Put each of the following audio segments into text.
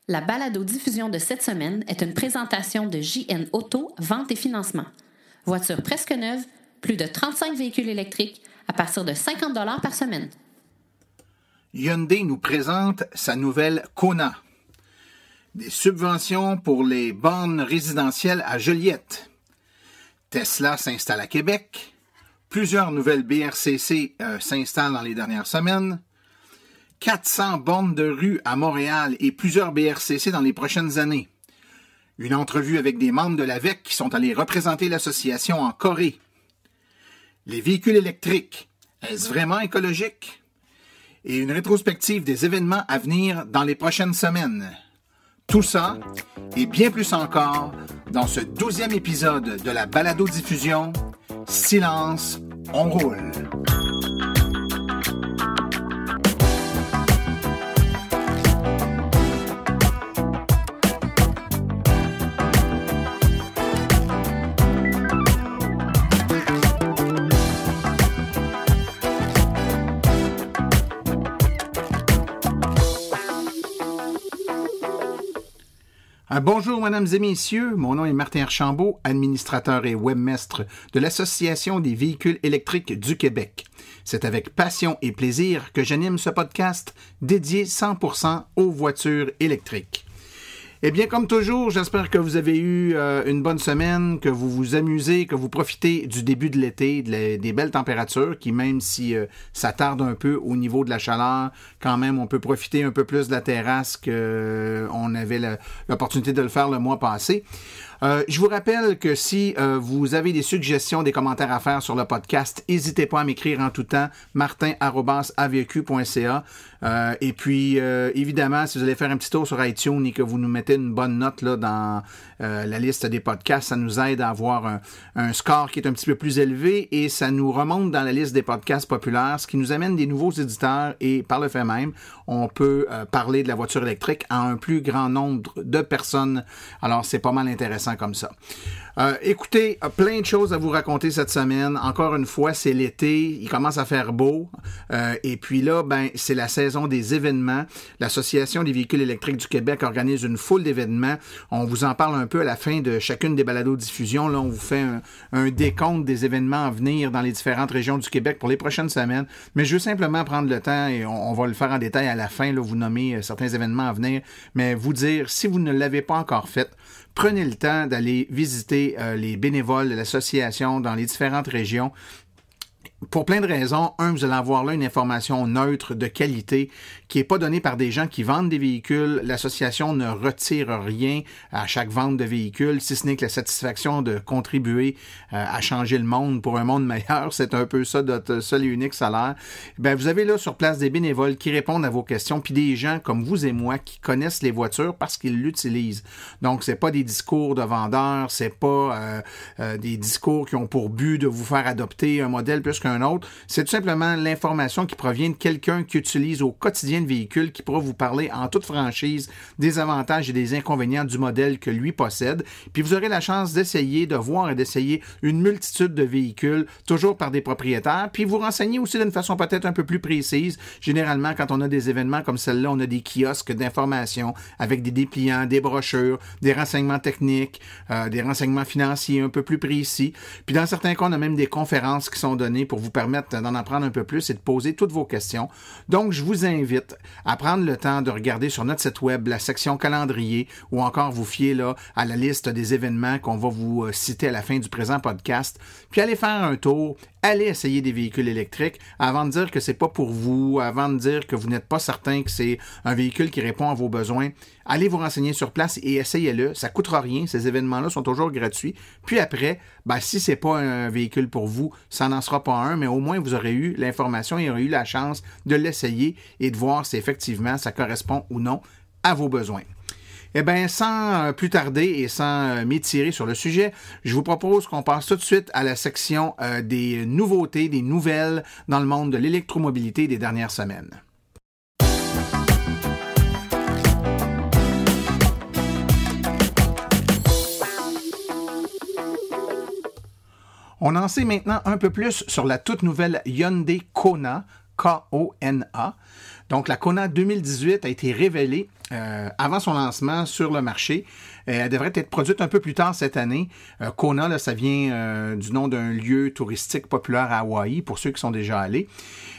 La balado-diffusion de cette semaine est une présentation de JN Auto, vente et financement. Voiture presque neuve, plus de 35 véhicules électriques à partir de 50 $ par semaine. Hyundai nous présente sa nouvelle Kona. Des subventions pour les bornes résidentielles à Joliette. Tesla s'installe à Québec. Plusieurs nouvelles BRCC s'installent dans les dernières semaines. 400 bornes de rue à Montréal et plusieurs BRCC dans les prochaines années. Une entrevue avec des membres de l'AVEC qui sont allés représenter l'association en Corée. Les véhicules électriques, est-ce vraiment écologique? Et une rétrospective des événements à venir dans les prochaines semaines. Tout ça et bien plus encore dans ce 12e épisode de la balado-diffusion Silence, on roule. Bonjour, mesdames et messieurs. Mon nom est Martin Archambault, administrateur et webmestre de l'Association des véhicules électriques du Québec. C'est avec passion et plaisir que j'anime ce podcast dédié 100% aux voitures électriques. Eh bien, comme toujours, j'espère que vous avez eu une bonne semaine, que vous vous amusez, que vous profitez du début de l'été, des belles températures, qui même si ça tarde un peu au niveau de la chaleur, quand même, on peut profiter un peu plus de la terrasse qu'on avait l'opportunité de le faire le mois passé. Je vous rappelle que si vous avez des suggestions, des commentaires à faire sur le podcast, n'hésitez pas à m'écrire en tout temps, martin@aveq.ca. Et puis, évidemment, si vous allez faire un petit tour sur iTunes et que vous nous mettez une bonne note là dans la liste des podcasts, ça nous aide à avoir un score qui est un petit peu plus élevé et ça nous remonte dans la liste des podcasts populaires, ce qui nous amène des nouveaux éditeurs et par le fait même, on peut parler de la voiture électrique à un plus grand nombre de personnes. Alors, c'est pas mal intéressant comme ça. Écoutez, plein de choses à vous raconter cette semaine. Encore une fois, c'est l'été, il commence à faire beau. Et puis là, c'est la saison des événements. L'Association des véhicules électriques du Québec organise une foule d'événements. On vous en parle un peu à la fin de chacune des balados-diffusions. Là, on vous fait un décompte des événements à venir dans les différentes régions du Québec pour les prochaines semaines. Mais je veux simplement prendre le temps, et on va le faire en détail à la fin, là, vous nommer certains événements à venir, mais vous dire, si vous ne l'avez pas encore fait, prenez le temps d'aller visiter les bénévoles de l'association dans les différentes régions. Pour plein de raisons. Un, vous allez avoir là une information neutre, de qualité, qui n'est pas donnée par des gens qui vendent des véhicules. L'association ne retire rien à chaque vente de véhicules, si ce n'est que la satisfaction de contribuer à changer le monde pour un monde meilleur. C'est un peu ça notre seul et unique salaire. Vous avez là sur place des bénévoles qui répondent à vos questions, puis des gens comme vous et moi qui connaissent les voitures parce qu'ils l'utilisent. Donc, c'est pas des discours de vendeurs, c'est pas des discours qui ont pour but de vous faire adopter un modèle plus qu'un autre, c'est tout simplement l'information qui provient de quelqu'un qui utilise au quotidien le véhicule, qui pourra vous parler en toute franchise des avantages et des inconvénients du modèle que lui possède. Puis vous aurez la chance d'essayer, de voir et d'essayer une multitude de véhicules, toujours par des propriétaires, puis vous renseigner aussi d'une façon peut-être un peu plus précise. Généralement, quand on a des événements comme celle-là, on a des kiosques d'information avec des dépliants, des brochures, des renseignements techniques, des renseignements financiers un peu plus précis. Puis dans certains cas, on a même des conférences qui sont données pour vous permettre d'en apprendre un peu plus et de poser toutes vos questions. Donc, je vous invite à prendre le temps de regarder sur notre site web la section calendrier ou encore vous fier là à la liste des événements qu'on va vous citer à la fin du présent podcast. Puis allez faire un tour, allez essayer des véhicules électriques avant de dire que c'est pas pour vous, avant de dire que vous n'êtes pas certain que c'est un véhicule qui répond à vos besoins. Allez vous renseigner sur place et essayez-le. Ça coûtera rien. Ces événements-là sont toujours gratuits. Puis après, si c'est pas un véhicule pour vous, ça n'en sera pas un, mais au moins vous aurez eu l'information et aurez eu la chance de l'essayer et de voir si effectivement ça correspond ou non à vos besoins. Sans plus tarder et sans m'étirer sur le sujet, je vous propose qu'on passe tout de suite à la section des nouveautés, des nouvelles dans le monde de l'électromobilité des dernières semaines. On en sait maintenant un peu plus sur la toute nouvelle Hyundai Kona, K-O-N-A. Donc, la Kona 2018 a été révélée avant son lancement sur le marché. Elle devrait être produite un peu plus tard cette année. Kona, là, ça vient du nom d'un lieu touristique populaire à Hawaï, pour ceux qui sont déjà allés.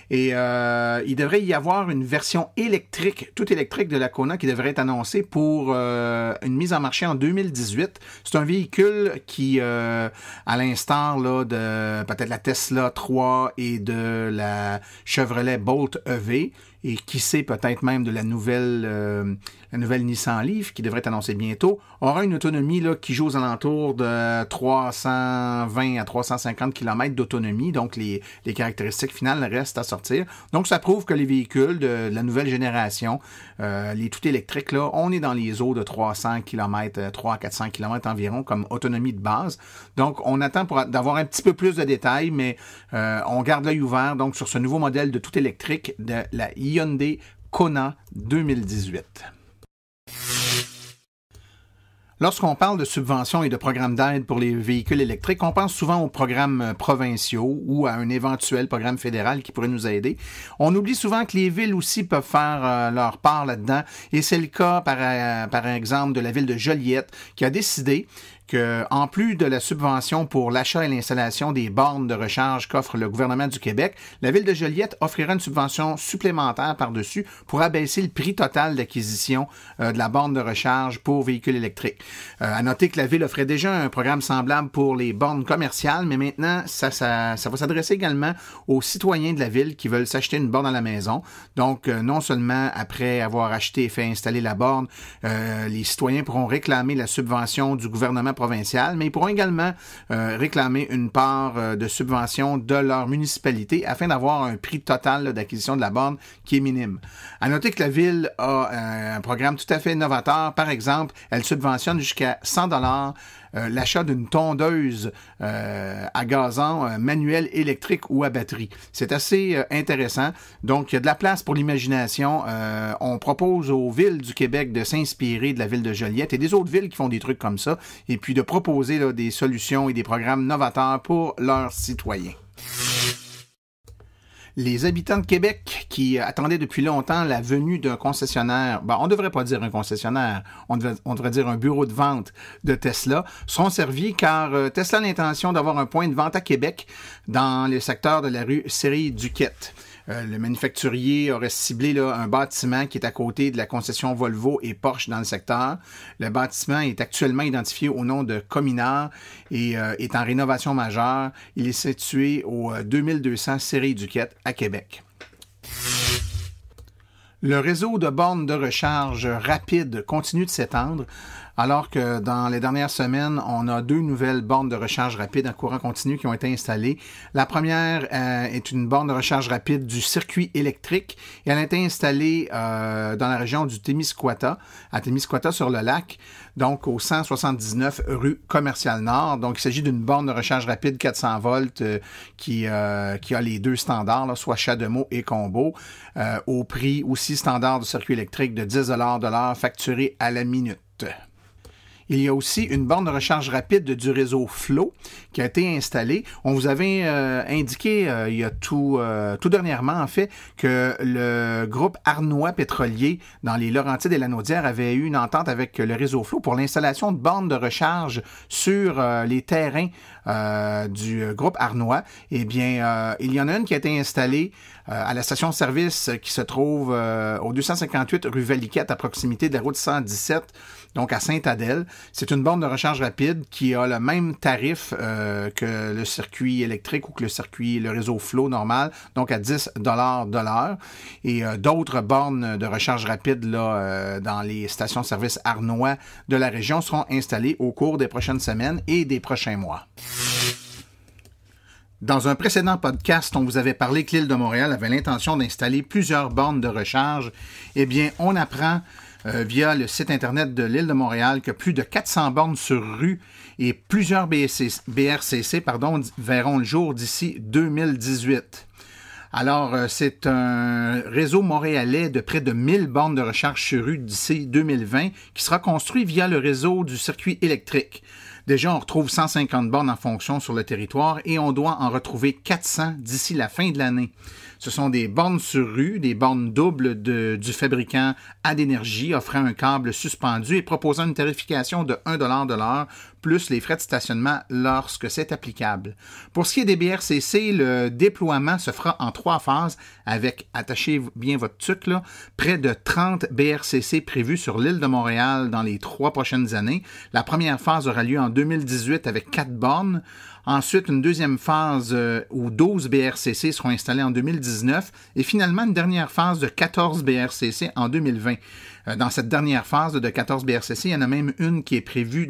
Et il devrait y avoir une version électrique, toute électrique de la Kona qui devrait être annoncée pour une mise en marché en 2018. C'est un véhicule qui, à l'instar là, de peut-être la Tesla 3 et de la Chevrolet Bolt EV, et qui sait peut-être même de la nouvelle Nissan Leaf qui devrait être annoncée bientôt, aura une autonomie là, qui joue aux alentours de 320 à 350 km d'autonomie. Donc, les caractéristiques finales restent à sortir. Donc, ça prouve que les véhicules de la nouvelle génération, les tout électriques, là, on est dans les eaux de 300 km, 300 à 400 km environ comme autonomie de base. Donc, on attend d'avoir un petit peu plus de détails, mais on garde l'œil ouvert donc sur ce nouveau modèle de tout électrique de la Hyundai Kona 2018. Lorsqu'on parle de subventions et de programmes d'aide pour les véhicules électriques, on pense souvent aux programmes provinciaux ou à un éventuel programme fédéral qui pourrait nous aider. On oublie souvent que les villes aussi peuvent faire leur part là-dedans, et c'est le cas par exemple de la ville de Joliette qui a décidé que, en plus de la subvention pour l'achat et l'installation des bornes de recharge qu'offre le gouvernement du Québec, la ville de Joliette offrira une subvention supplémentaire par-dessus pour abaisser le prix total d'acquisition de la borne de recharge pour véhicules électriques. À noter que la ville offrait déjà un programme semblable pour les bornes commerciales, mais maintenant, ça va s'adresser également aux citoyens de la ville qui veulent s'acheter une borne à la maison. Donc, non seulement après avoir acheté et fait installer la borne, les citoyens pourront réclamer la subvention du gouvernement provincial, mais ils pourront également réclamer une part de subvention de leur municipalité afin d'avoir un prix total là, d'acquisition de la borne qui est minime. À noter que la ville a un programme tout à fait novateur. Par exemple, elle subventionne jusqu'à 100 $ l'achat d'une tondeuse à gazon manuelle, électrique ou à batterie. C'est assez intéressant. Donc, il y a de la place pour l'imagination. On propose aux villes du Québec de s'inspirer de la ville de Joliette et des autres villes qui font des trucs comme ça, et puis de proposer là, des solutions et des programmes novateurs pour leurs citoyens. Les habitants de Québec qui attendaient depuis longtemps la venue d'un concessionnaire, on ne devrait pas dire un concessionnaire, on devrait dire un bureau de vente de Tesla, seront servis car Tesla a l'intention d'avoir un point de vente à Québec dans le secteur de la rue Série-Duquette. Le manufacturier aurait ciblé là, un bâtiment qui est à côté de la concession Volvo et Porsche dans le secteur. Le bâtiment est actuellement identifié au nom de Cominard et est en rénovation majeure. Il est situé au 2200 Série-Duquette à Québec. Le réseau de bornes de recharge rapide continue de s'étendre, alors que dans les dernières semaines, on a 2 nouvelles bornes de recharge rapide en courant continu qui ont été installées. La première est une borne de recharge rapide du circuit électrique et elle a été installée dans la région du Témiscouata, à Témiscouata sur le lac, donc au 179 rue Commerciale Nord. Donc il s'agit d'une borne de recharge rapide 400 volts qui a les 2 standards, là, soit CHAdeMO et Combo, au prix aussi standard du circuit électrique de 10 $ de l'heure facturé à la minute. Il y a aussi une borne de recharge rapide du réseau Flow qui a été installée. On vous avait indiqué il y a tout dernièrement, en fait, que le groupe Arnois Pétrolier dans les Laurentides et la Naudière avait eu une entente avec le réseau Flow pour l'installation de bornes de recharge sur les terrains du groupe Arnois. Eh bien, il y en a une qui a été installée à la station-service qui se trouve au 258 rue Valiquette à proximité de la route 117, donc à Sainte-Adèle. C'est une borne de recharge rapide qui a le même tarif que le circuit électrique ou que le réseau Flow normal, donc à 10 $ de l'heure. Et d'autres bornes de recharge rapide là, dans les stations-service Arnois de la région seront installées au cours des prochaines semaines et des prochains mois. Dans un précédent podcast, on vous avait parlé que l'île de Montréal avait l'intention d'installer plusieurs bornes de recharge. Eh bien, on apprend via le site Internet de l'île de Montréal que plus de 400 bornes sur rue et plusieurs BRCC verront le jour d'ici 2018. Alors, c'est un réseau montréalais de près de 1000 bornes de recharge sur rue d'ici 2020 qui sera construit via le réseau du circuit électrique. Déjà, on retrouve 150 bornes en fonction sur le territoire et on doit en retrouver 400 d'ici la fin de l'année. Ce sont des bornes sur rue, des bornes doubles du fabricant AdEnergy offrant un câble suspendu et proposant une tarification de 1 $ de l'heure plus les frais de stationnement lorsque c'est applicable. Pour ce qui est des BRCC, le déploiement se fera en 3 phases avec, attachez bien votre tuque, là, près de 30 BRCC prévus sur l'île de Montréal dans les 3 prochaines années. La première phase aura lieu en 2018 avec 4 bornes. Ensuite, une deuxième phase où 12 BRCC seront installés en 2019 et finalement une dernière phase de 14 BRCC en 2020. Dans cette dernière phase de 14 BRCC, il y en a même une qui est prévue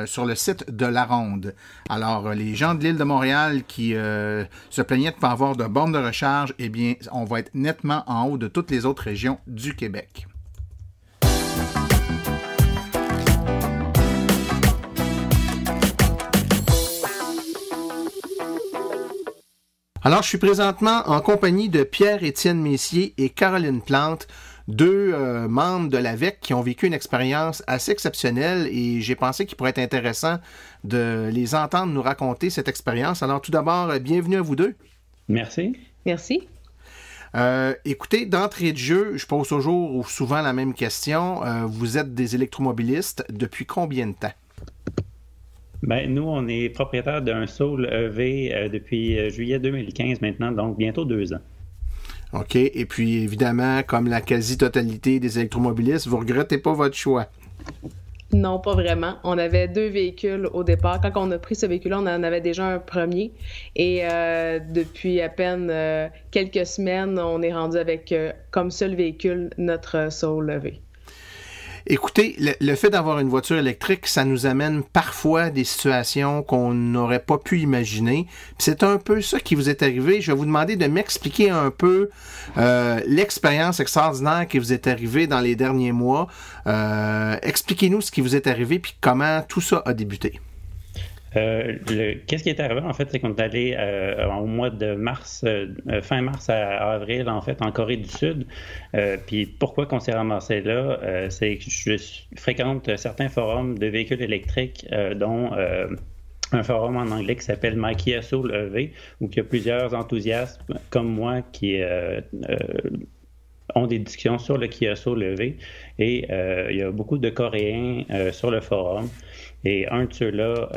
sur le site de La Ronde. Alors, les gens de l'île de Montréal qui se plaignaient de ne pas avoir de bornes de recharge, eh bien, on va être nettement en haut de toutes les autres régions du Québec. Alors, je suis présentement en compagnie de Pierre-Étienne Messier et Caroline Plante, deux membres de l'AVEC qui ont vécu une expérience assez exceptionnelle et j'ai pensé qu'il pourrait être intéressant de les entendre nous raconter cette expérience. Alors, tout d'abord, bienvenue à vous deux. Merci. Merci. Écoutez, d'entrée de jeu, je pose toujours ou souvent la même question. Vous êtes des électromobilistes depuis combien de temps? Ben, nous, on est propriétaire d'un Soul EV depuis juillet 2015 maintenant, donc bientôt 2 ans. OK. Et puis, évidemment, comme la quasi-totalité des électromobilistes, vous ne regrettez pas votre choix? Non, pas vraiment. On avait 2 véhicules au départ. Quand on a pris ce véhicule-là, on en avait déjà un premier. Et depuis à peine quelques semaines, on est rendu avec comme seul véhicule notre Soul EV. Écoutez, le fait d'avoir une voiture électrique, ça nous amène parfois à des situations qu'on n'aurait pas pu imaginer. C'est un peu ça qui vous est arrivé. Je vais vous demander de m'expliquer un peu l'expérience extraordinaire qui vous est arrivée dans les derniers mois. Expliquez-nous ce qui vous est arrivé puis comment tout ça a débuté. Qu'est-ce qui est arrivé, en fait, c'est qu'on est allé au mois de mars, fin mars à avril, en fait, en Corée du Sud. Puis pourquoi qu'on s'est ramassé là? C'est que je fréquente certains forums de véhicules électriques, dont un forum en anglais qui s'appelle My Kia Soul EV, où il y a plusieurs enthousiastes comme moi qui ont des discussions sur le Kia Soul EV. Et il y a beaucoup de Coréens sur le forum. Et un de ceux-là,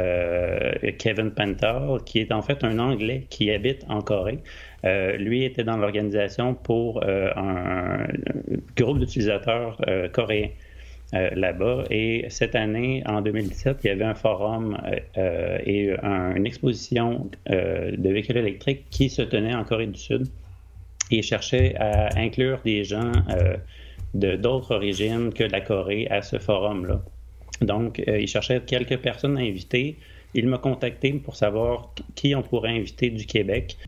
Kevin Pental, qui est en fait un Anglais qui habite en Corée, lui était dans l'organisation pour un groupe d'utilisateurs coréens là-bas. Et cette année, en 2017, il y avait un forum et une exposition de véhicules électriques qui se tenait en Corée du Sud et cherchait à inclure des gens d'autres origines que la Corée à ce forum-là. Donc, il cherchait quelques personnes à inviter. Il m'a contacté pour savoir qui on pourrait inviter du Québec.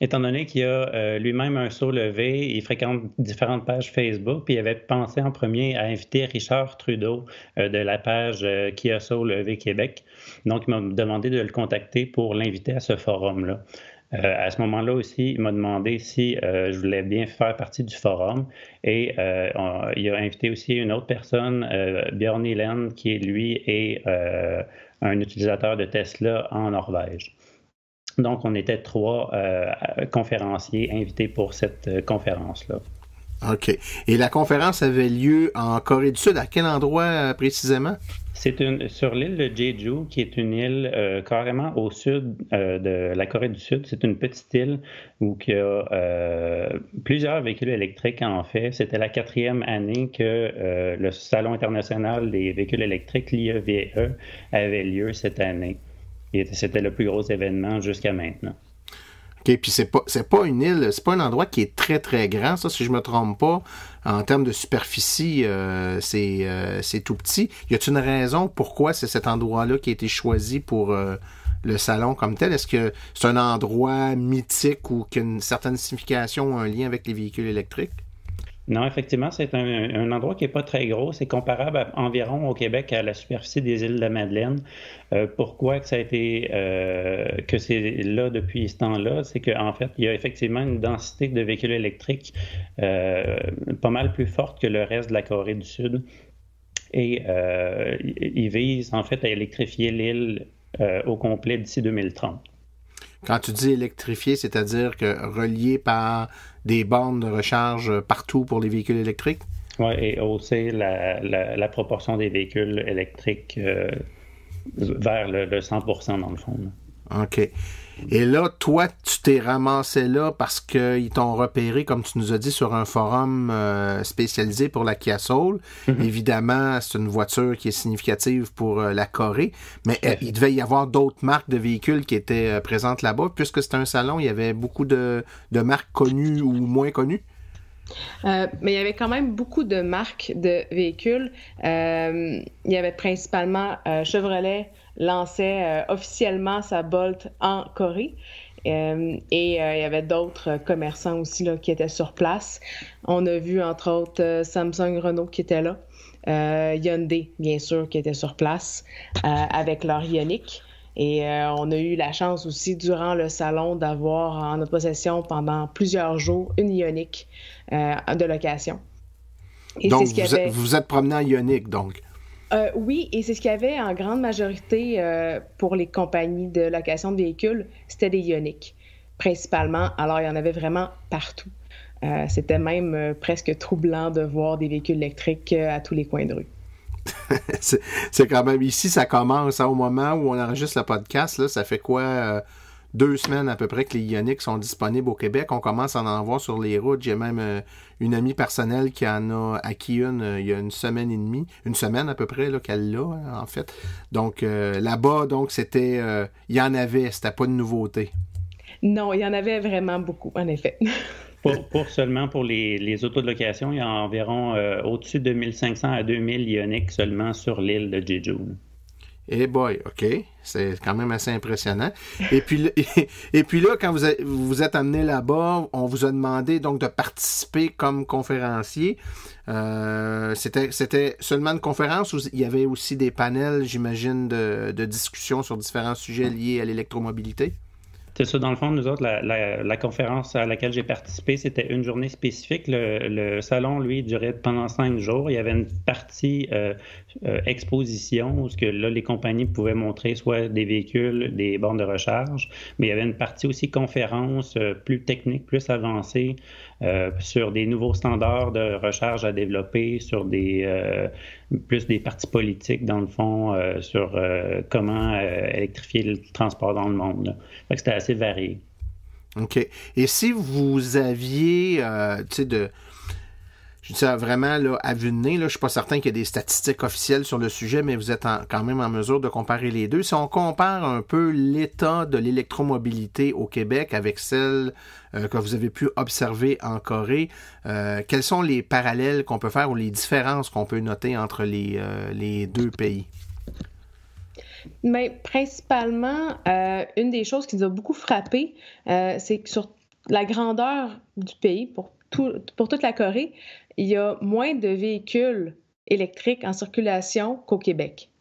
Étant donné qu'il a lui-même un Soul EV, il fréquente différentes pages Facebook, puis il avait pensé en premier à inviter Richard Trudeau de la page Kia Soul EV Québec. Donc, il m'a demandé de le contacter pour l'inviter à ce forum-là. À ce moment-là aussi, il m'a demandé si je voulais bien faire partie du forum et il a invité aussi une autre personne, Björn Nilen, qui lui est un utilisateur de Tesla en Norvège. Donc, on était 3 conférenciers invités pour cette conférence-là. OK. Et la conférence avait lieu en Corée du Sud. À quel endroit précisément? C'est sur l'île de Jeju, qui est une île carrément au sud de la Corée du Sud. C'est une petite île où il y a plusieurs véhicules électriques, en fait. C'était la 4e année que le Salon international des véhicules électriques, l'IEVE, avait lieu cette année. Et c'était le plus gros événement jusqu'à maintenant. OK, puis c'est pas une île, c'est pas un endroit qui est très, très grand, ça, si je me trompe pas. En termes de superficie, c'est tout petit. Y a-t-il une raison pourquoi c'est cet endroit-là qui a été choisi pour le salon comme tel? Est-ce que c'est un endroit mythique ou qui a une certaine signification ou un lien avec les véhicules électriques? Non, effectivement, c'est un endroit qui n'est pas très gros. C'est comparable environ au Québec à la superficie des îles de la Madeleine. Pourquoi que ça a été que c'est là depuis ce temps-là? C'est qu'en fait, il y a effectivement une densité de véhicules électriques pas mal plus forte que le reste de la Corée du Sud. Et ils visent en fait à électrifier l'île au complet d'ici 2030. Quand tu dis électrifié, c'est-à-dire que relié par des bornes de recharge partout pour les véhicules électriques? Oui, et hausser la proportion des véhicules électriques vers le 100% dans le fond. Là. OK. Et là, toi, tu t'es ramassé là parce qu'ils t'ont repéré, comme tu nous as dit, sur un forum spécialisé pour la Kia Soul. Mm-hmm. Évidemment, c'est une voiture qui est significative pour la Corée, mais il devait y avoir d'autres marques de véhicules qui étaient présentes là-bas. Puisque c'était un salon, il y avait beaucoup de marques connues ou moins connues. Mais il y avait quand même beaucoup de marques de véhicules. Il y avait principalement Chevrolet lançait officiellement sa Bolt en Corée. Et il y avait d'autres commerçants aussi là, qui étaient sur place. On a vu entre autres Samsung, Renault qui étaient là. Hyundai, bien sûr, qui était sur place avec leur Ioniq. Et on a eu la chance aussi, durant le salon, d'avoir en notre possession pendant plusieurs jours une Ioniq de location. Et donc, vous êtes promené en Ioniq, donc? Oui, et c'est ce qu'il y avait en grande majorité pour les compagnies de location de véhicules, c'était des Ioniq, principalement. Alors, il y en avait vraiment partout. C'était même presque troublant de voir des véhicules électriques à tous les coins de rue. c'est quand même ici, ça commence au moment où on enregistre le podcast. Là, ça fait quoi 2 semaines à peu près que les Ioniq sont disponibles au Québec. On commence à en voir sur les routes. J'ai même une amie personnelle qui en a acquis une il y a une semaine et demie, une semaine à peu près là, qu'elle l'a en fait. Donc là-bas, donc c'était, il y en avait, c'était pas une nouveauté. Non, il y en avait vraiment beaucoup, en effet. Seulement pour les autos de location, il y a environ au-dessus de 1500 à 2000 Ioniq seulement sur l'île de Jeju. Eh boy, OK. C'est quand même assez impressionnant. Et puis là, quand vous êtes amené là-bas, on vous a demandé donc de participer comme conférencier. C'était seulement une conférence ou il y avait aussi des panels, j'imagine, de discussion sur différents sujets liés à l'électromobilité? C'est ça, dans le fond, nous autres, la conférence à laquelle j'ai participé, c'était une journée spécifique. Le salon, lui, durait pendant 5 jours. Il y avait une partie exposition où là, les compagnies pouvaient montrer soit des véhicules, des bornes de recharge, mais il y avait une partie aussi conférence plus technique, plus avancée, sur des nouveaux standards de recharge à développer, sur plus des partis politiques, dans le fond, sur comment électrifier le transport dans le monde. Là. Fait que c'était assez varié. OK. Et si vous aviez, je dis ça vraiment là, à vue de nez, là, je ne suis pas certain qu'il y ait des statistiques officielles sur le sujet, mais vous êtes quand même en mesure de comparer les deux. Si on compare un peu l'état de l'électromobilité au Québec avec celle que vous avez pu observer en Corée, quels sont les parallèles qu'on peut faire ou les différences qu'on peut noter entre les deux pays? Mais principalement, une des choses qui nous a beaucoup frappé, c'est que sur la grandeur du pays, pour toute la Corée, il y a moins de véhicules électriques en circulation qu'au Québec.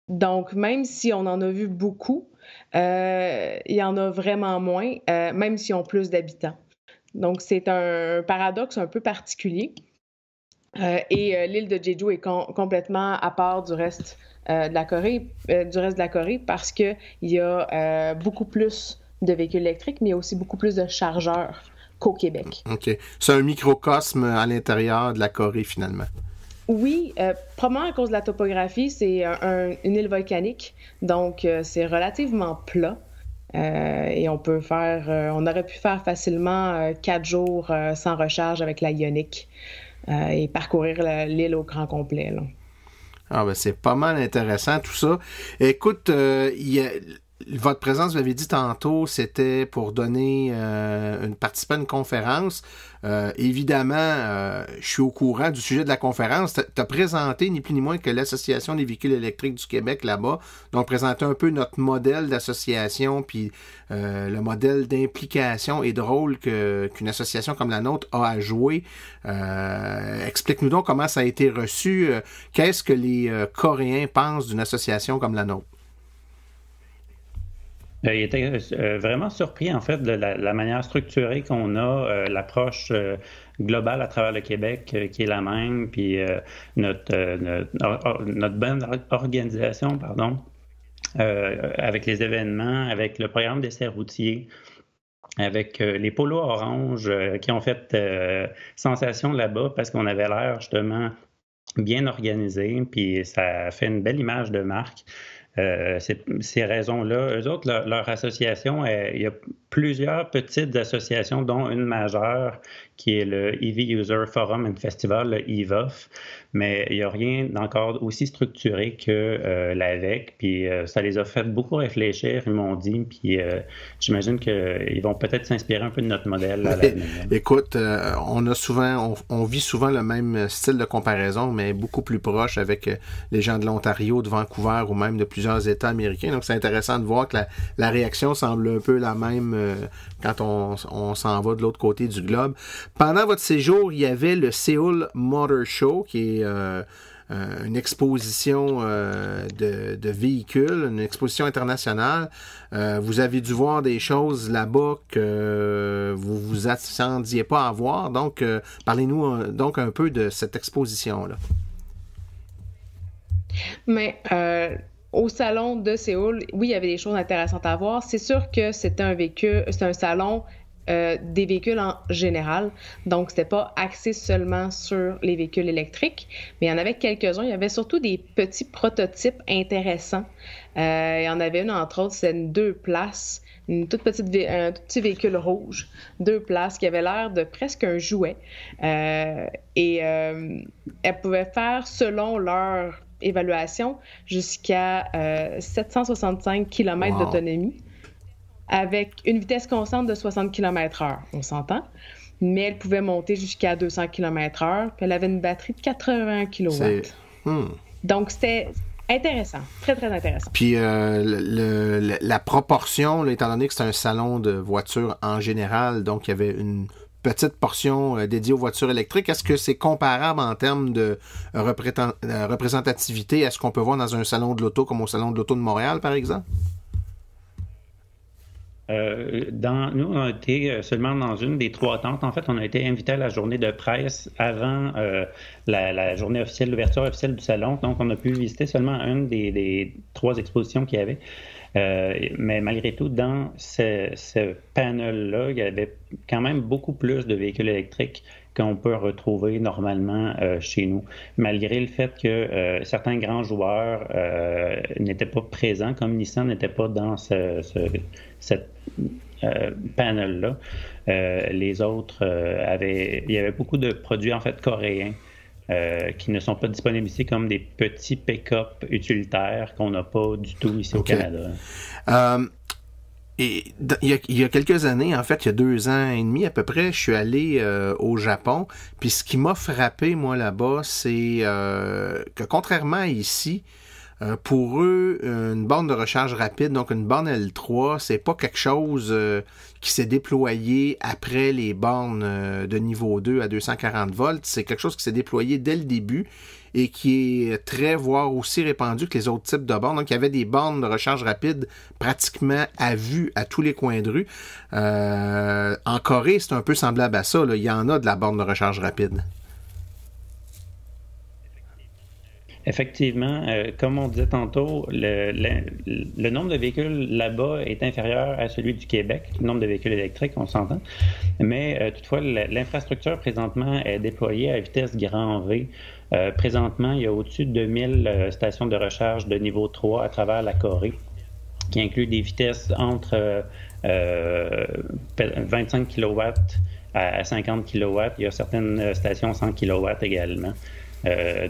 Donc, même si on en a vu beaucoup, il y en a vraiment moins, même s'ils ont plus d'habitants. Donc, c'est un paradoxe un peu particulier. Et l'île de Jeju est complètement à part du reste de la Corée, parce qu'il y a beaucoup plus de véhicules électriques, mais il y a aussi beaucoup plus de chargeurs qu'au Québec. OK. C'est un microcosme à l'intérieur de la Corée, finalement. Oui, probablement à cause de la topographie, c'est une île volcanique, donc c'est relativement plat. Et on aurait pu faire facilement 4 jours sans recharge avec la Ioniq et parcourir l'île au grand complet. Là. Ah ben c'est pas mal intéressant tout ça. Écoute, votre présence, vous l'avez dit tantôt, c'était pour donner participer à une conférence. Évidemment, je suis au courant du sujet de la conférence. Tu as présenté ni plus ni moins que l'Association des véhicules électriques du Québec là-bas. Donc, présenter un peu notre modèle d'association, puis le modèle d'implication et de rôle qu'une association comme la nôtre a à jouer. Explique-nous donc comment ça a été reçu. Qu'est-ce que les Coréens pensent d'une association comme la nôtre? Il était vraiment surpris, en fait, de la manière structurée qu'on a, l'approche globale à travers le Québec qui est la même, puis notre bonne organisation, avec les événements, avec le programme d'essais routiers, avec les polos orange qui ont fait sensation là-bas parce qu'on avait l'air justement bien organisé, puis ça fait une belle image de marque. Ces raisons-là, eux autres, leur association, il y a plusieurs petites associations, dont une majeure qui est le EV User Forum and Festival, le EVOF, mais il n'y a rien d'encore aussi structuré que l'AVEC, puis ça les a fait beaucoup réfléchir, ils m'ont dit, puis j'imagine qu'ils vont peut-être s'inspirer un peu de notre modèle à l'avenir. Écoute, on vit souvent le même style de comparaison, mais beaucoup plus proche avec les gens de l'Ontario, de Vancouver ou même de plusieurs États américains. Donc, c'est intéressant de voir que la réaction semble un peu la même quand on s'en va de l'autre côté du globe. Pendant votre séjour, il y avait le Seoul Motor Show, qui est une exposition de véhicules, une exposition internationale. Vous avez dû voir des choses là-bas que vous vous attendiez pas à voir. Donc, parlez-nous donc un peu de cette exposition-là. Mais au salon de Séoul, oui, il y avait des choses intéressantes à voir. C'est sûr que c'était un salon des véhicules en général. Donc, c'était pas axé seulement sur les véhicules électriques, mais il y en avait quelques-uns. Il y avait surtout des petits prototypes intéressants. Il y en avait une, entre autres, c'est une 2 places, un tout petit véhicule rouge, 2 places, qui avait l'air de presque un jouet. Elle pouvait faire, selon leur évaluation, jusqu'à 765 km d'autonomie, avec une vitesse constante de 60 km/h, on s'entend, mais elle pouvait monter jusqu'à 200 km/h, puis elle avait une batterie de 80 kW. Donc, c'était intéressant, très, très intéressant. Puis, la proportion, là, étant donné que c'est un salon de voitures en général, donc il y avait une petite portion dédiée aux voitures électriques, est-ce que c'est comparable en termes de représentativité à ce qu'on peut voir dans un salon de l'auto comme au salon de l'auto de Montréal, par exemple? Nous, on a été seulement dans une des 3 tentes. En fait, on a été invité à la journée de presse avant la journée officielle, l'ouverture officielle du salon. Donc, on a pu visiter seulement une des 3 expositions qu'il y avait. Mais malgré tout, dans ce panel-là, il y avait quand même beaucoup plus de véhicules électriques qu'on peut retrouver normalement chez nous, malgré le fait que certains grands joueurs n'étaient pas présents, comme Nissan n'était pas dans cette panel-là. Les autres il y avait beaucoup de produits en fait coréens qui ne sont pas disponibles ici, comme des petits pick-up utilitaires qu'on n'a pas du tout ici au Canada. Et il y a quelques années, en fait, il y a 2 ans et demi à peu près, je suis allé au Japon. Puis ce qui m'a frappé, moi, là-bas, c'est que contrairement à ici, pour eux, une borne de recharge rapide, donc une borne L3, c'est pas quelque chose qui s'est déployé après les bornes de niveau 2 à 240 volts. C'est quelque chose qui s'est déployé dès le début et qui est voire aussi répandu que les autres types de bornes. Donc, il y avait des bornes de recharge rapide pratiquement à vue à tous les coins de rue. En Corée, c'est un peu semblable à ça, là. Il y en a de la borne de recharge rapide. Effectivement, comme on disait tantôt, le nombre de véhicules là-bas est inférieur à celui du Québec, le nombre de véhicules électriques, on s'entend. Mais toutefois, l'infrastructure présentement est déployée à vitesse grand V. Présentement, il y a au-dessus de 2000 stations de recharge de niveau 3 à travers la Corée, qui incluent des vitesses entre 25 kW à 50 kW. Il y a certaines stations 100 kW également.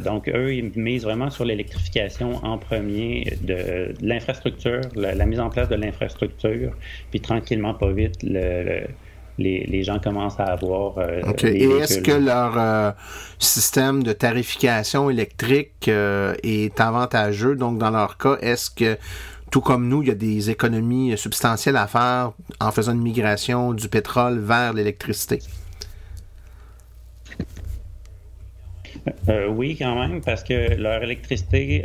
Donc, eux, ils misent vraiment sur l'électrification en premier de l'infrastructure, la mise en place de l'infrastructure, puis tranquillement, pas vite, les gens commencent à avoir Et est-ce que leur système de tarification électrique est avantageux? Donc, dans leur cas, est-ce que, tout comme nous, il y a des économies substantielles à faire en faisant une migration du pétrole vers l'électricité? Oui, quand même, parce que leur électricité,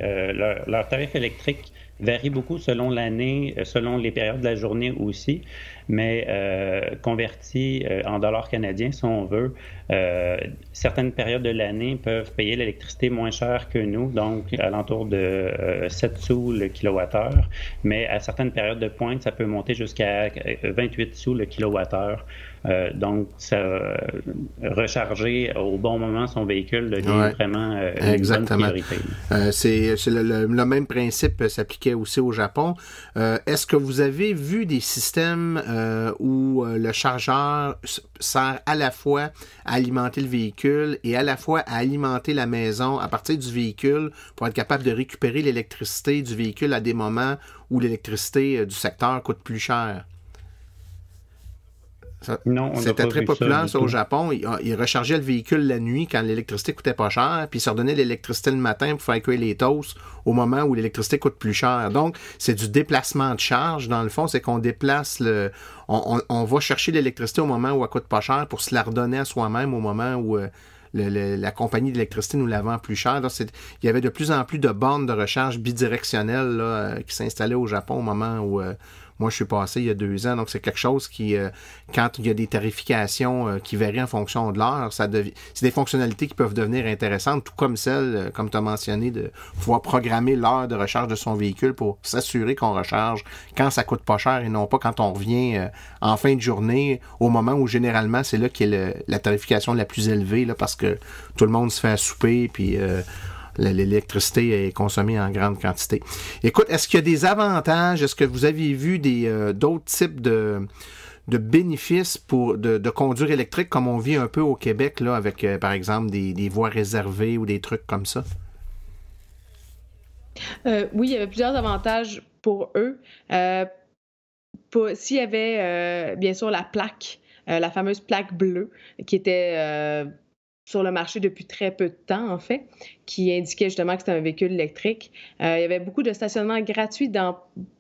leur tarif électrique varie beaucoup selon l'année, selon les périodes de la journée aussi, mais converti en dollars canadiens, si on veut, certaines périodes de l'année peuvent payer l'électricité moins cher que nous, donc alentour de 7 sous le kilowattheure, mais à certaines périodes de pointe, ça peut monter jusqu'à 28 sous le kilowattheure. Donc, recharger au bon moment son véhicule devient vraiment une bonne priorité. C'est le même principe s'appliquait aussi au Japon. Est-ce que vous avez vu des systèmes où le chargeur sert à la fois à alimenter le véhicule et à la fois à alimenter la maison à partir du véhicule pour être capable de récupérer l'électricité du véhicule à des moments où l'électricité du secteur coûte plus cher? C'était très populaire ça au Japon. Ils rechargeaient le véhicule la nuit quand l'électricité coûtait pas cher, puis ils se redonnaient l'électricité le matin pour faire cuire les toasts au moment où l'électricité coûte plus cher. Donc, c'est du déplacement de charge. Dans le fond, c'est qu'on déplace on va chercher l'électricité au moment où elle coûte pas cher pour se la redonner à soi-même au moment où la compagnie d'électricité nous la vend plus cher. Là, il y avait de plus en plus de bornes de recharge bidirectionnelles là, qui s'installaient au Japon au moment où moi, je suis passé il y a 2 ans, donc c'est quelque chose qui, quand il y a des tarifications qui varient en fonction de l'heure, c'est des fonctionnalités qui peuvent devenir intéressantes, tout comme celle, comme tu as mentionné, de pouvoir programmer l'heure de recharge de son véhicule pour s'assurer qu'on recharge quand ça coûte pas cher et non pas quand on revient en fin de journée, au moment où généralement c'est là qu'il y a la tarification la plus élevée, là, parce que tout le monde se fait à souper, puis l'électricité est consommée en grande quantité. Écoute, est-ce qu'il y a des avantages? Est-ce que vous avez vu d'autres types de bénéfices de conduire électrique comme on vit un peu au Québec, là, avec, par exemple, des voies réservées ou des trucs comme ça? Oui, il y avait plusieurs avantages pour eux. S'il y avait, bien sûr, la plaque, la fameuse plaque bleue, qui était sur le marché depuis très peu de temps, en fait, qui indiquait justement que c'était un véhicule électrique. Il y avait beaucoup de stationnements gratuits dans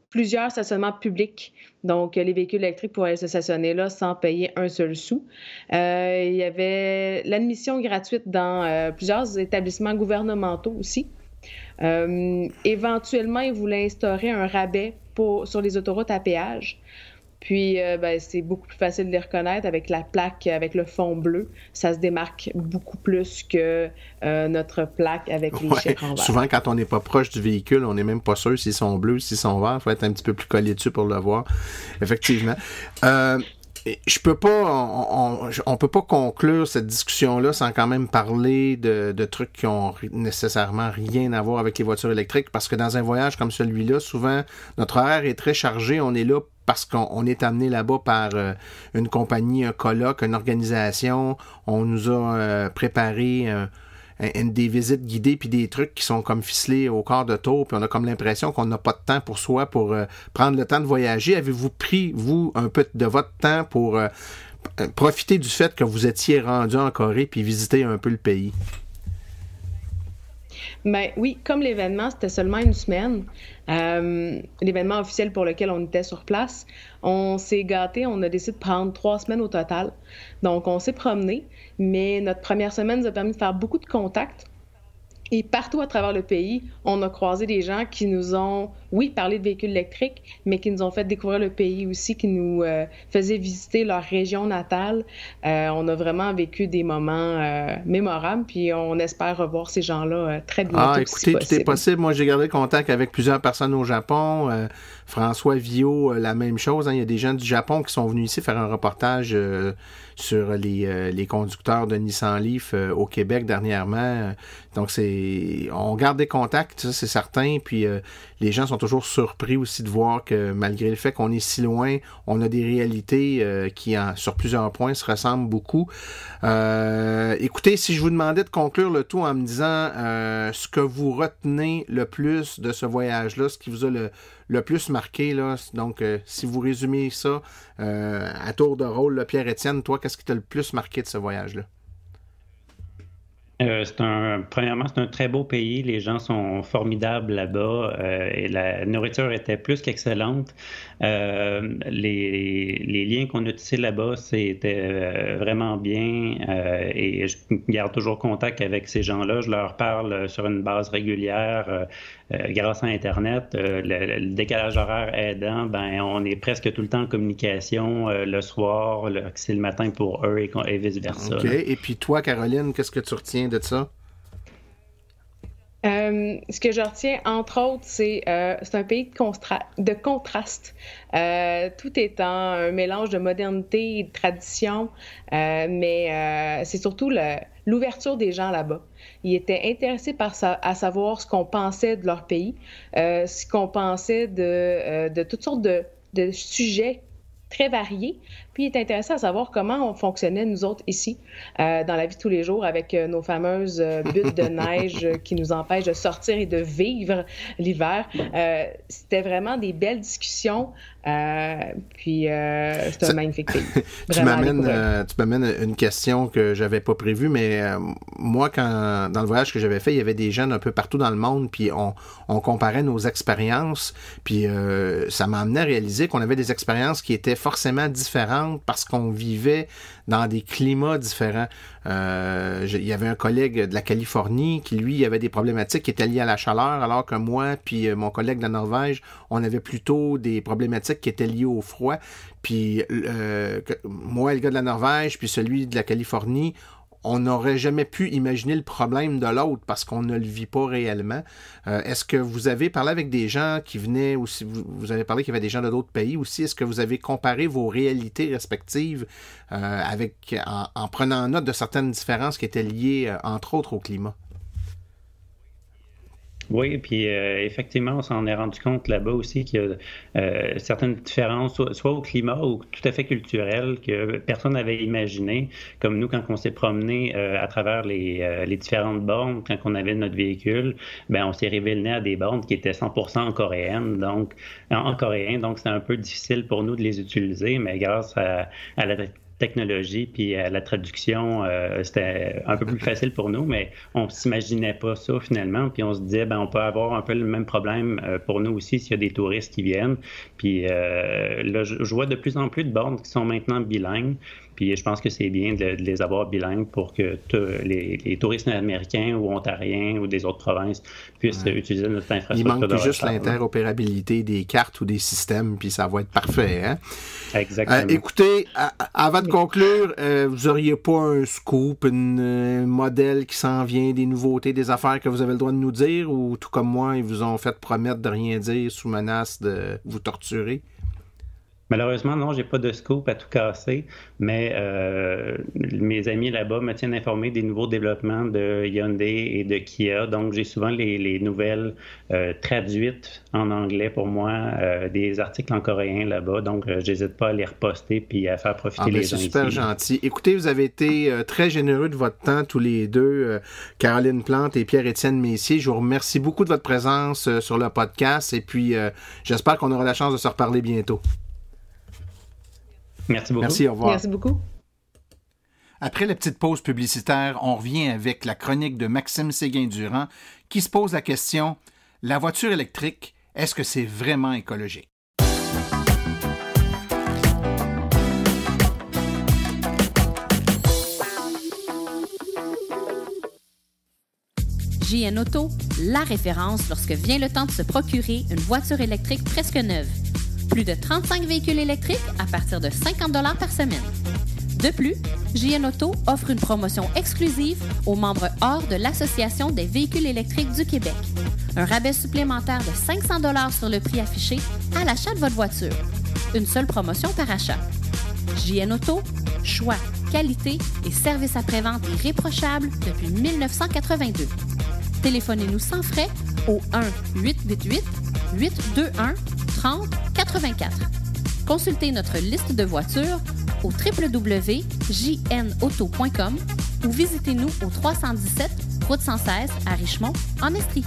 plusieurs stationnements publics. Donc, les véhicules électriques pouvaient se stationner là sans payer un seul sou. Il y avait l'admission gratuite dans plusieurs établissements gouvernementaux aussi. Éventuellement, ils voulaient instaurer un rabais sur les autoroutes à péage. Puis, c'est beaucoup plus facile de les reconnaître avec la plaque, avec le fond bleu. Ça se démarque beaucoup plus que notre plaque avec les chiffres en vert. Souvent, quand on n'est pas proche du véhicule, on n'est même pas sûr s'ils sont bleus, s'ils sont verts. Il faut être un petit peu plus collé dessus pour le voir. Effectivement. Je peux pas, on peut pas conclure cette discussion-là sans quand même parler de trucs qui ont nécessairement rien à voir avec les voitures électriques, parce que dans un voyage comme celui-là, souvent, notre horaire est très chargé. On est là parce qu'on est amené là-bas par une compagnie, un colloque, une organisation. On nous a préparé des visites guidées puis des trucs qui sont comme ficelés au quart de tour, puis on a comme l'impression qu'on n'a pas de temps pour soi pour prendre le temps de voyager. Avez-vous pris, vous, un peu de votre temps pour profiter du fait que vous étiez rendu en Corée puis visiter un peu le pays? Ben oui, comme l'événement, c'était seulement une semaine, l'événement officiel pour lequel on était sur place, on s'est gâtés, on a décidé de prendre 3 semaines au total. Donc, on s'est promené, mais notre première semaine nous a permis de faire beaucoup de contacts. Et partout à travers le pays, on a croisé des gens qui nous ont, oui, parlé de véhicules électriques, mais qui nous ont fait découvrir le pays aussi, qui nous faisaient visiter leur région natale. On a vraiment vécu des moments mémorables, puis on espère revoir ces gens-là très bientôt. Écoutez, tout est possible. Moi, j'ai gardé contact avec plusieurs personnes au Japon. François Villot, la même chose. Il y a des gens du Japon qui sont venus ici faire un reportage sur les conducteurs de Nissan Leaf au Québec dernièrement. Donc, on garde des contacts, ça, c'est certain. Puis, les gens sont toujours surpris aussi de voir que malgré le fait qu'on est si loin, on a des réalités qui, sur plusieurs points, se ressemblent beaucoup. Écoutez, si je vous demandais de conclure le tout en me disant ce que vous retenez le plus de ce voyage-là, ce qui vous a le plus marqué, là. Donc, si vous résumez ça à tour de rôle, là, Pierre-Étienne, toi, qu'est-ce qui t'a le plus marqué de ce voyage-là? Premièrement, c'est un très beau pays. Les gens sont formidables là-bas et la nourriture était plus qu'excellente. Les liens qu'on a tissés là-bas, c'était vraiment bien et je garde toujours contact avec ces gens-là. Je leur parle sur une base régulière grâce à Internet. Le décalage horaire aidant, on est presque tout le temps en communication le soir, c'est le matin pour eux et vice-versa. OK. Et puis toi, Caroline, qu'est-ce que tu retiens de ça? Ce que je retiens, entre autres, c'est un pays de contraste. Tout étant un mélange de modernité et de tradition, mais c'est surtout l'ouverture des gens là-bas. Ils étaient intéressés à savoir ce qu'on pensait de leur pays, ce qu'on pensait de toutes sortes de sujets très variés. Puis, il est intéressant à savoir comment on fonctionnait, nous autres, ici, dans la vie de tous les jours, avec nos fameuses buttes de neige qui nous empêchent de sortir et de vivre l'hiver. C'était vraiment des belles discussions. Puis, c'est un magnifique pays. Tu m'amènes une question que j'avais pas prévue, mais moi, dans le voyage que j'avais fait, il y avait des jeunes un peu partout dans le monde, puis on comparait nos expériences, puis ça m'a amené à réaliser qu'on avait des expériences qui étaient forcément différentes parce qu'on vivait dans des climats différents. Il y avait un collègue de la Californie qui, lui, avait des problématiques qui étaient liées à la chaleur, alors que moi puis mon collègue de la Norvège, on avait plutôt des problématiques qui étaient liées au froid. Puis moi, le gars de la Norvège, puis celui de la Californie, on n'aurait jamais pu imaginer le problème de l'autre parce qu'on ne le vit pas réellement. Est-ce que vous avez parlé avec des gens qui venaient aussi, vous avez parlé qu'il y avait des gens de d'autres pays aussi, est-ce que vous avez comparé vos réalités respectives en prenant note de certaines différences qui étaient liées, entre autres, au climat? Oui, puis effectivement, on s'en est rendu compte là-bas aussi qu'il y a certaines différences, soit au climat ou tout à fait culturel, que personne n'avait imaginé. Comme nous, quand on s'est promené à travers les différentes bornes, quand on avait notre véhicule, on s'est révélé à des bornes qui étaient 100% en coréen, donc c'était un peu difficile pour nous de les utiliser, mais grâce à la technologie puis à la traduction, c'était un peu plus facile pour nous, mais on s'imaginait pas ça finalement, puis on se disait on peut avoir un peu le même problème pour nous aussi s'il y a des touristes qui viennent, puis là je vois de plus en plus de bornes qui sont maintenant bilingues, puis je pense que c'est bien de les avoir bilingues pour que les touristes américains ou ontariens ou des autres provinces puissent utiliser notre infrastructure. Il manque juste l'interopérabilité des cartes ou des systèmes, puis ça va être parfait. Hein? Exactement. Écoutez, avant de conclure, vous auriez pas un scoop, un modèle qui s'en vient, des nouveautés, des affaires que vous avez le droit de nous dire, ou tout comme moi, ils vous ont fait promettre de rien dire sous menace de vous torturer? Malheureusement, non, j'ai pas de scoop à tout casser, mais mes amis là-bas me tiennent informé des nouveaux développements de Hyundai et de Kia. Donc, j'ai souvent les nouvelles traduites en anglais pour moi, des articles en coréen là-bas. Donc, j'hésite pas à les reposter puis à faire profiter les gens. C'est super gentil. Écoutez, vous avez été très généreux de votre temps, tous les deux, Caroline Plante et Pierre-Étienne Messier. Je vous remercie beaucoup de votre présence sur le podcast et puis j'espère qu'on aura la chance de se reparler bientôt. Merci beaucoup. Merci, au revoir. Merci beaucoup. Après la petite pause publicitaire, on revient avec la chronique de Maxime Séguin-Durand qui se pose la question: la voiture électrique, est-ce que c'est vraiment écologique? JN Auto, la référence lorsque vient le temps de se procurer une voiture électrique presque neuve. Plus de 35 véhicules électriques à partir de 50 $ par semaine. De plus, JN Auto offre une promotion exclusive aux membres hors de l'Association des véhicules électriques du Québec. Un rabais supplémentaire de 500 $ sur le prix affiché à l'achat de votre voiture. Une seule promotion par achat. JN Auto, choix, qualité et service après-vente irréprochable depuis 1982. Téléphonez-nous sans frais au 1-888-821-3084. Consultez notre liste de voitures au www.jnauto.com ou visitez-nous au 317 route 116 à Richmond, en Estrie.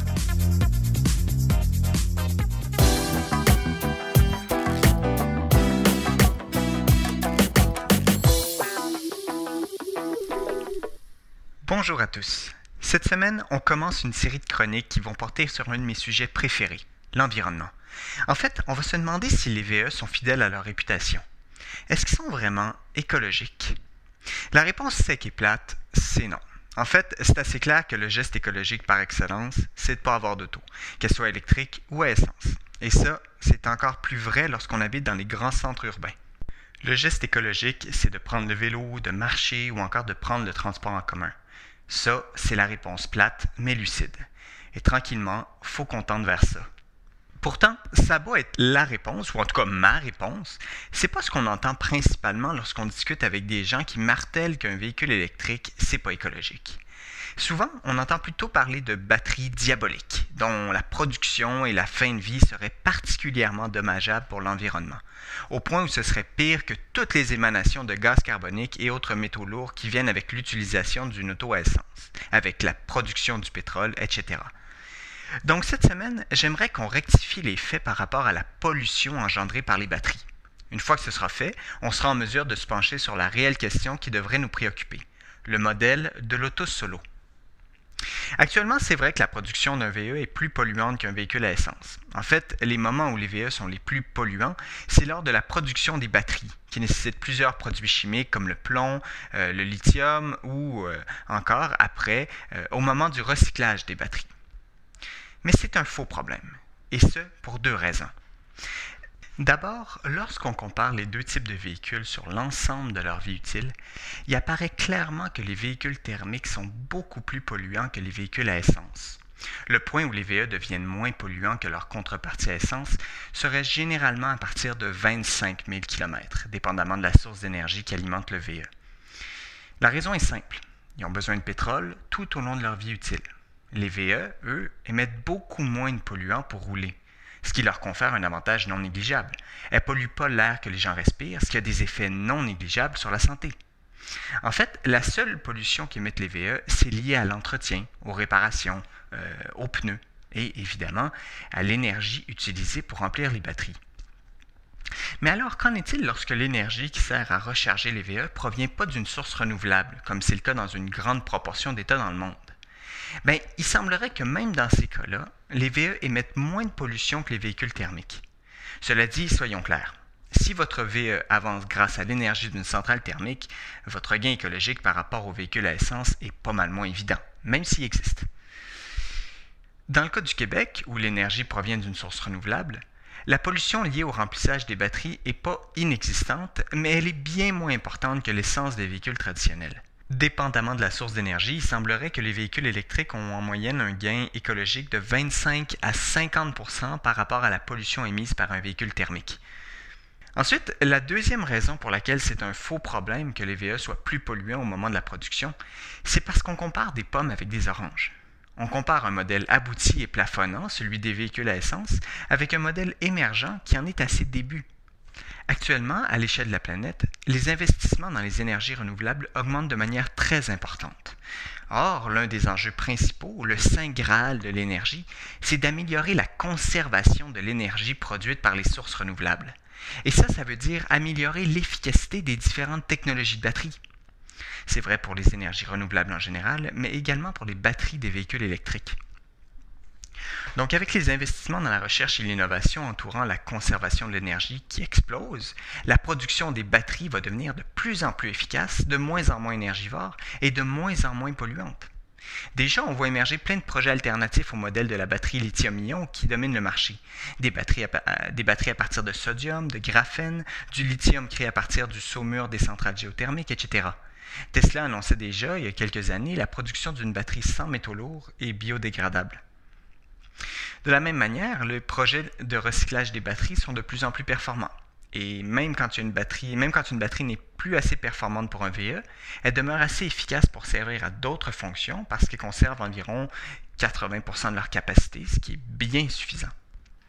Bonjour à tous. Cette semaine, on commence une série de chroniques qui vont porter sur un de mes sujets préférés, l'environnement. En fait, on va se demander si les VE sont fidèles à leur réputation. Est-ce qu'ils sont vraiment écologiques? La réponse sec et plate, c'est non. En fait, c'est assez clair que le geste écologique par excellence, c'est de ne pas avoir d'auto, qu'elle soit électrique ou à essence. Et ça, c'est encore plus vrai lorsqu'on habite dans les grands centres urbains. Le geste écologique, c'est de prendre le vélo, de marcher ou encore de prendre le transport en commun. Ça, c'est la réponse plate, mais lucide. Et tranquillement, faut qu'on tende vers ça. Pourtant, ça doit être la réponse, ou en tout cas ma réponse. C'est pas ce qu'on entend principalement lorsqu'on discute avec des gens qui martèlent qu'un véhicule électrique, c'est pas écologique. Souvent, on entend plutôt parler de batteries diaboliques, dont la production et la fin de vie seraient particulièrement dommageables pour l'environnement, au point où ce serait pire que toutes les émanations de gaz carbonique et autres métaux lourds qui viennent avec l'utilisation d'une auto à essence, avec la production du pétrole, etc. Donc cette semaine, j'aimerais qu'on rectifie les faits par rapport à la pollution engendrée par les batteries. Une fois que ce sera fait, on sera en mesure de se pencher sur la réelle question qui devrait nous préoccuper, le modèle de l'auto solo. Actuellement, c'est vrai que la production d'un VE est plus polluante qu'un véhicule à essence. En fait, les moments où les VE sont les plus polluants, c'est lors de la production des batteries, qui nécessitent plusieurs produits chimiques comme le plomb, le lithium ou encore après, au moment du recyclage des batteries. Mais c'est un faux problème, et ce pour deux raisons. D'abord, lorsqu'on compare les deux types de véhicules sur l'ensemble de leur vie utile, il apparaît clairement que les véhicules thermiques sont beaucoup plus polluants que les véhicules à essence. Le point où les VE deviennent moins polluants que leur contrepartie à essence serait généralement à partir de 25 000 km, dépendamment de la source d'énergie qui alimente le VE. La raison est simple. Ils ont besoin de pétrole tout au long de leur vie utile. Les VE, eux, émettent beaucoup moins de polluants pour rouler, ce qui leur confère un avantage non négligeable. Elles ne polluent pas l'air que les gens respirent, ce qui a des effets non négligeables sur la santé. En fait, la seule pollution qu'émettent les VE, c'est lié à l'entretien, aux réparations, aux pneus et évidemment à l'énergie utilisée pour remplir les batteries. Mais alors, qu'en est-il lorsque l'énergie qui sert à recharger les VE ne provient pas d'une source renouvelable, comme c'est le cas dans une grande proportion d'États dans le monde? Bien, il semblerait que même dans ces cas-là, les VE émettent moins de pollution que les véhicules thermiques. Cela dit, soyons clairs, si votre VE avance grâce à l'énergie d'une centrale thermique, votre gain écologique par rapport aux véhicules à essence est pas mal moins évident, même s'il existe. Dans le cas du Québec, où l'énergie provient d'une source renouvelable, la pollution liée au remplissage des batteries n'est pas inexistante, mais elle est bien moins importante que l'essence des véhicules traditionnels. Dépendamment de la source d'énergie, il semblerait que les véhicules électriques ont en moyenne un gain écologique de 25 à 50 % par rapport à la pollution émise par un véhicule thermique. Ensuite, la deuxième raison pour laquelle c'est un faux problème que les VE soient plus polluants au moment de la production, c'est parce qu'on compare des pommes avec des oranges. On compare un modèle abouti et plafonnant, celui des véhicules à essence, avec un modèle émergent qui en est à ses débuts. Actuellement, à l'échelle de la planète, les investissements dans les énergies renouvelables augmentent de manière très importante. Or, l'un des enjeux principaux, le saint graal de l'énergie, c'est d'améliorer la conservation de l'énergie produite par les sources renouvelables. Et ça veut dire améliorer l'efficacité des différentes technologies de batterie. C'est vrai pour les énergies renouvelables en général, mais également pour les batteries des véhicules électriques. Donc, avec les investissements dans la recherche et l'innovation entourant la conservation de l'énergie qui explosent, la production des batteries va devenir de plus en plus efficace, de moins en moins énergivore et de moins en moins polluante. Déjà, on voit émerger plein de projets alternatifs au modèle de la batterie lithium-ion qui domine le marché. Des batteries à partir de sodium, de graphène, du lithium créé à partir du saumure des centrales géothermiques, etc. Tesla annonçait déjà, il y a quelques années, la production d'une batterie sans métaux lourds et biodégradable. De la même manière, les projets de recyclage des batteries sont de plus en plus performants. Et même quand une batterie n'est plus assez performante pour un VE, elle demeure assez efficace pour servir à d'autres fonctions parce qu'elle conserve environ 80% de leur capacité, ce qui est bien suffisant.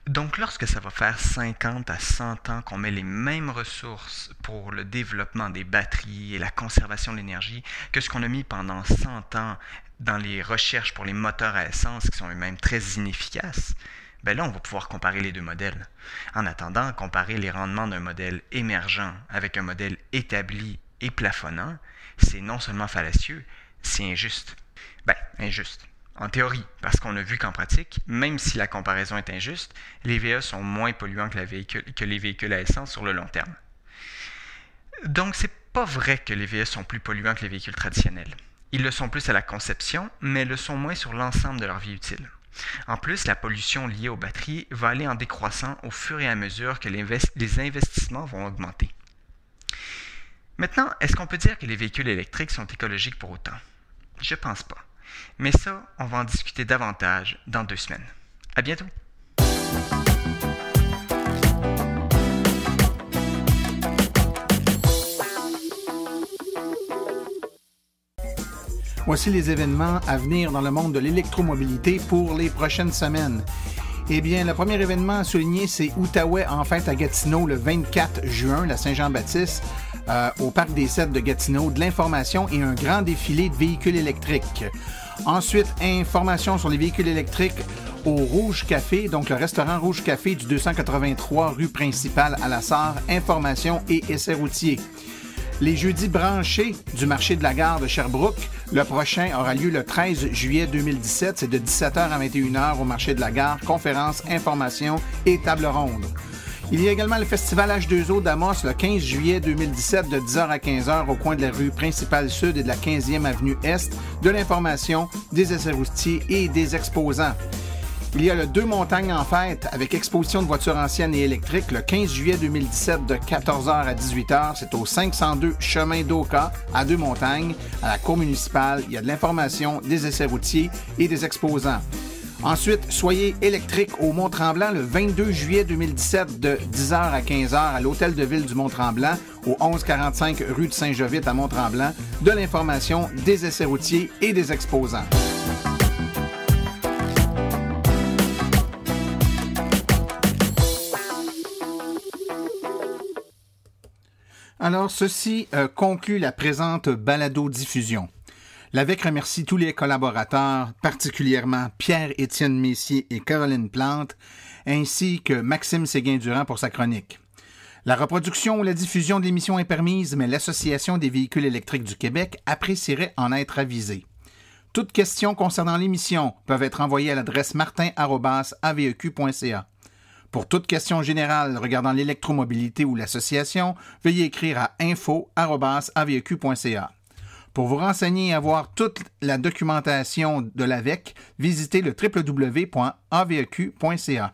Donc lorsque ça va faire 50 à 100 ans qu'on met les mêmes ressources pour le développement des batteries et la conservation de l'énergie que ce qu'on a mis pendant 100 ans dans les recherches pour les moteurs à essence qui sont eux-mêmes très inefficaces, ben là on va pouvoir comparer les deux modèles. En attendant, comparer les rendements d'un modèle émergent avec un modèle établi et plafonnant, c'est non seulement fallacieux, c'est injuste. Injuste. En théorie, parce qu'on a vu qu'en pratique, même si la comparaison est injuste, les VE sont moins polluants que les véhicules à essence sur le long terme. Donc, c'est pas vrai que les VE sont plus polluants que les véhicules traditionnels. Ils le sont plus à la conception, mais le sont moins sur l'ensemble de leur vie utile. En plus, la pollution liée aux batteries va aller en décroissant au fur et à mesure que les investissements vont augmenter. Maintenant, est-ce qu'on peut dire que les véhicules électriques sont écologiques pour autant? Je pense pas. Mais ça, on va en discuter davantage dans 2 semaines. À bientôt! Voici les événements à venir dans le monde de l'électromobilité pour les prochaines semaines. Eh bien, le premier événement à souligner, c'est Outaouais en fête à Gatineau le 24 juin, la Saint-Jean-Baptiste, au Parc des Cèdres de Gatineau, de l'information et un grand défilé de véhicules électriques. Ensuite, information sur les véhicules électriques au Rouge Café, donc le restaurant Rouge Café du 283 rue principale à la Sarre, information et essais routiers. Les jeudis branchés du marché de la gare de Sherbrooke, le prochain aura lieu le 13 juillet 2017. C'est de 17h à 21h au marché de la gare. Conférences, informations et table ronde. Il y a également le festival H2O d'Amos le 15 juillet 2017 de 10h à 15h au coin de la rue principale sud et de la 15e avenue est. De l'information, des essais routiers et des exposants. Il y a le 2 montagnes en fête avec exposition de voitures anciennes et électriques le 15 juillet 2017 de 14h à 18h. C'est au 502 chemin d'Oka à 2 montagnes, à la cour municipale. Il y a de l'information, des essais routiers et des exposants. Ensuite, soyez électrique au Mont-Tremblant le 22 juillet 2017 de 10h à 15h à l'Hôtel de Ville du Mont-Tremblant au 1145 rue de Saint-Jovite à Mont-Tremblant. De l'information, des essais routiers et des exposants. Alors, ceci conclut la présente balado-diffusion. L'AVEQ remercie tous les collaborateurs, particulièrement Pierre-Étienne Messier et Caroline Plante, ainsi que Maxime Séguin-Durand pour sa chronique. La reproduction ou la diffusion de l'émission est permise, mais l'Association des véhicules électriques du Québec apprécierait en être avisée. Toutes questions concernant l'émission peuvent être envoyées à l'adresse martin@aveq.ca. Pour toute question générale regardant l'électromobilité ou l'association, veuillez écrire à info@aveq.ca. Pour vous renseigner et avoir toute la documentation de l'AVEQ, visitez le www.aveq.ca.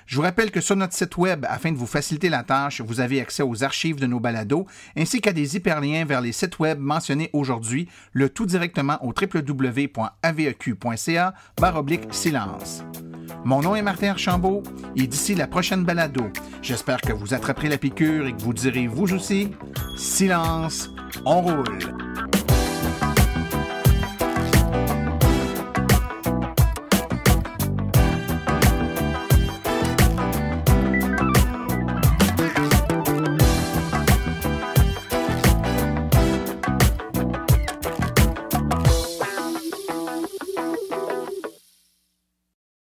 Je vous rappelle que sur notre site web, afin de vous faciliter la tâche, vous avez accès aux archives de nos balados, ainsi qu'à des hyperliens vers les sites web mentionnés aujourd'hui, le tout directement au www.aveq.ca/silence. Mon nom est Martin Archambault et d'ici la prochaine balado, j'espère que vous attraperez la piqûre et que vous direz vous aussi, silence, on roule.